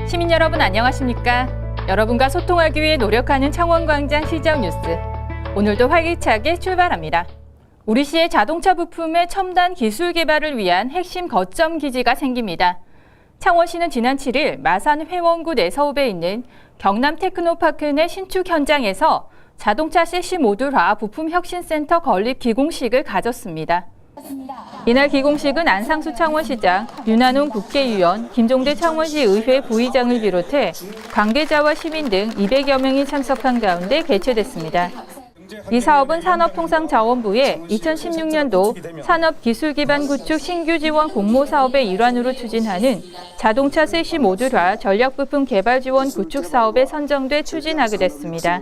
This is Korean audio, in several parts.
시민 여러분 안녕하십니까? 여러분과 소통하기 위해 노력하는 창원광장 시정 뉴스. 오늘도 활기차게 출발합니다. 우리 시의 자동차 부품의 첨단 기술 개발을 위한 핵심 거점 기지가 생깁니다. 창원시는 지난 7일 마산 회원구 내서읍에 있는 경남 테크노파크 내 신축 현장에서 자동차 셰시 모듈화 부품 혁신센터 건립 기공식을 가졌습니다. 이날 기공식은 안상수 창원시장, 윤한홍 국회의원, 김종대 창원시 의회 부의장을 비롯해 관계자와 시민 등 200여 명이 참석한 가운데 개최됐습니다. 이 사업은 산업통상자원부의 2016년도 산업기술기반 구축 신규 지원 공모 사업의 일환으로 추진하는 자동차 셰시 모듈화 전략부품 개발 지원 구축 사업에 선정돼 추진하게 됐습니다.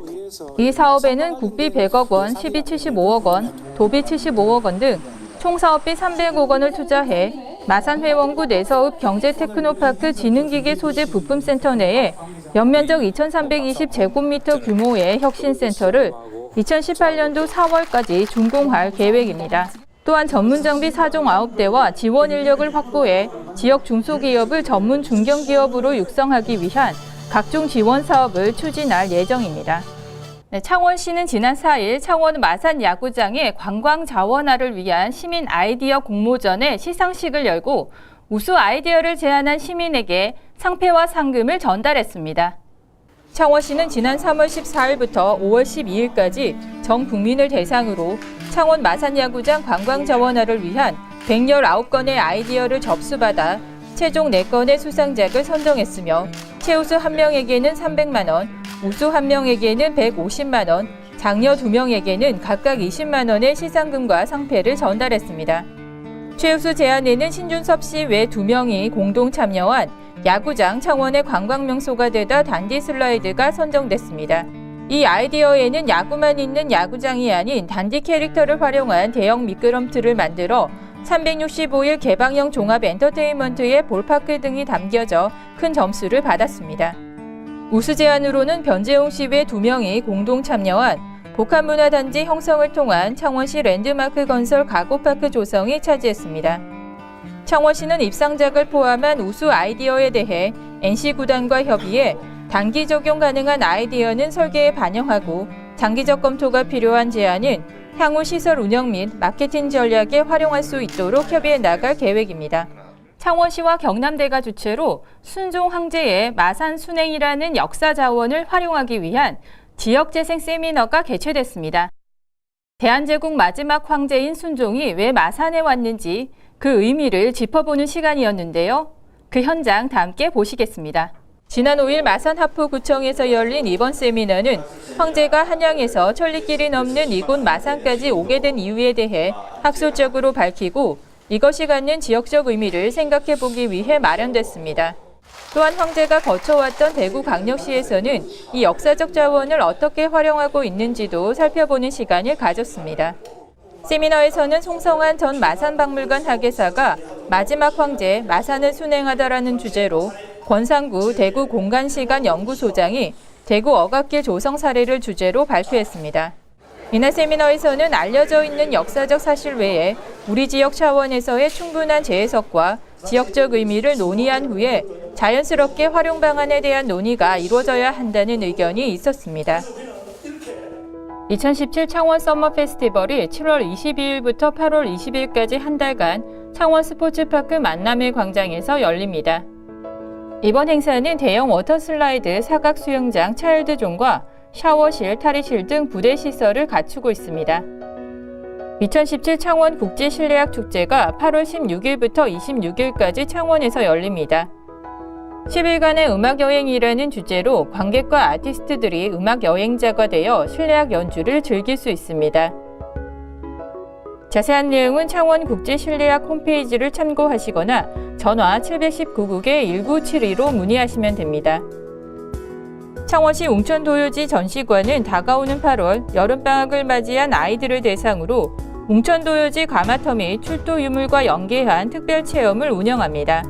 이 사업에는 국비 100억 원, 시비 75억 원, 도비 75억 원 등 총 사업비 300억 원을 투자해 마산 회원구 내서읍 경제테크노파크 지능기계 소재 부품센터 내에 연면적 2,320제곱미터 규모의 혁신센터를 2018년도 4월까지 준공할 계획입니다. 또한 전문장비 4종 9대와 지원 인력을 확보해 지역 중소기업을 전문 중견기업으로 육성하기 위한 각종 지원 사업을 추진할 예정입니다. 창원시는 지난 4일 창원 마산 야구장의 관광 자원화를 위한 시민 아이디어 공모전의 시상식을 열고 우수 아이디어를 제안한 시민에게 상패와 상금을 전달했습니다. 창원시는 지난 3월 14일부터 5월 12일까지 전 국민을 대상으로 창원 마산 야구장 관광 자원화를 위한 119건의 아이디어를 접수받아 최종 4건의 수상작을 선정했으며 최우수 1명에게는 300만 원, 우수 1명에게는 150만 원, 장려 2명에게는 각각 20만 원의 시상금과 상패를 전달했습니다. 최우수 제안에는 신준섭 씨 외 2명이 공동 참여한 야구장 창원의 관광명소가 되다 단디 슬라이드가 선정됐습니다. 이 아이디어에는 야구만 있는 야구장이 아닌 단디 캐릭터를 활용한 대형 미끄럼틀을 만들어 365일 개방형 종합 엔터테인먼트의 볼파크 등이 담겨져 큰 점수를 받았습니다. 우수 제안으로는 변재홍 씨 외 2명이 공동 참여한 복합문화단지 형성을 통한 창원시 랜드마크 건설 가구파크 조성이 차지했습니다. 창원시는 입상작을 포함한 우수 아이디어에 대해 NC구단과 협의해 단기 적용 가능한 아이디어는 설계에 반영하고 장기적 검토가 필요한 제안은 향후 시설 운영 및 마케팅 전략에 활용할 수 있도록 협의해 나갈 계획입니다. 창원시와 경남대가 주최로 순종 황제의 마산 순행이라는 역사 자원을 활용하기 위한 지역재생 세미너가 개최됐습니다. 대한제국 마지막 황제인 순종이 왜 마산에 왔는지 그 의미를 짚어보는 시간이었는데요. 그 현장 다 함께 보시겠습니다. 지난 5일 마산 하포구청에서 열린 이번 세미너는 황제가 한양에서 천리길이 넘는 이곳 마산까지 오게 된 이유에 대해 학술적으로 밝히고 이것이 갖는 지역적 의미를 생각해 보기 위해 마련됐습니다. 또한 황제가 거쳐왔던 대구광역시에서는 이 역사적 자원을 어떻게 활용하고 있는지도 살펴보는 시간을 가졌습니다. 세미너에서는 송성환 전 마산박물관 학예사가 마지막 황제 마산을 순행하다라는 주제로 권상구 대구 공간시간 연구소장이 대구 억압길 조성 사례를 주제로 발표했습니다. 이날 세미너에서는 알려져 있는 역사적 사실 외에 우리 지역 차원에서의 충분한 재해석과 지역적 의미를 논의한 후에 자연스럽게 활용 방안에 대한 논의가 이루어져야 한다는 의견이 있었습니다. 2017 창원 서머 페스티벌이 7월 22일부터 8월 20일까지 한 달간 창원 스포츠파크 만남의 광장에서 열립니다. 이번 행사는 대형 워터슬라이드, 사각 수영장, 차일드존과 샤워실, 탈의실 등 부대 시설을 갖추고 있습니다. 2017 창원 국제실내악축제가 8월 16일부터 26일까지 창원에서 열립니다. 10일간의 음악여행이라는 주제로 관객과 아티스트들이 음악여행자가 되어 실내악 연주를 즐길 수 있습니다. 자세한 내용은 창원국제실내악 홈페이지를 참고하시거나 전화 719국에1972로 문의하시면 됩니다. 창원시 웅천도요지 전시관은 다가오는 8월 여름방학을 맞이한 아이들을 대상으로 웅천도요지 가마터 및 출도 유물과 연계한 특별체험을 운영합니다.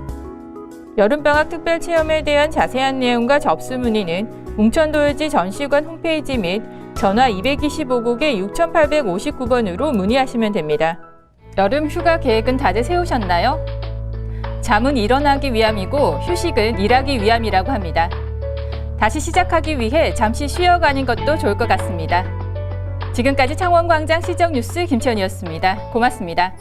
여름방학 특별체험에 대한 자세한 내용과 접수 문의는 웅천도요지 전시관 홈페이지 및 전화 225국에 6859번으로 문의하시면 됩니다. 여름 휴가 계획은 다들 세우셨나요? 잠은 일어나기 위함이고 휴식은 일하기 위함이라고 합니다. 다시 시작하기 위해 잠시 쉬어가는 것도 좋을 것 같습니다. 지금까지 창원광장 시정뉴스 김치현이었습니다. 고맙습니다.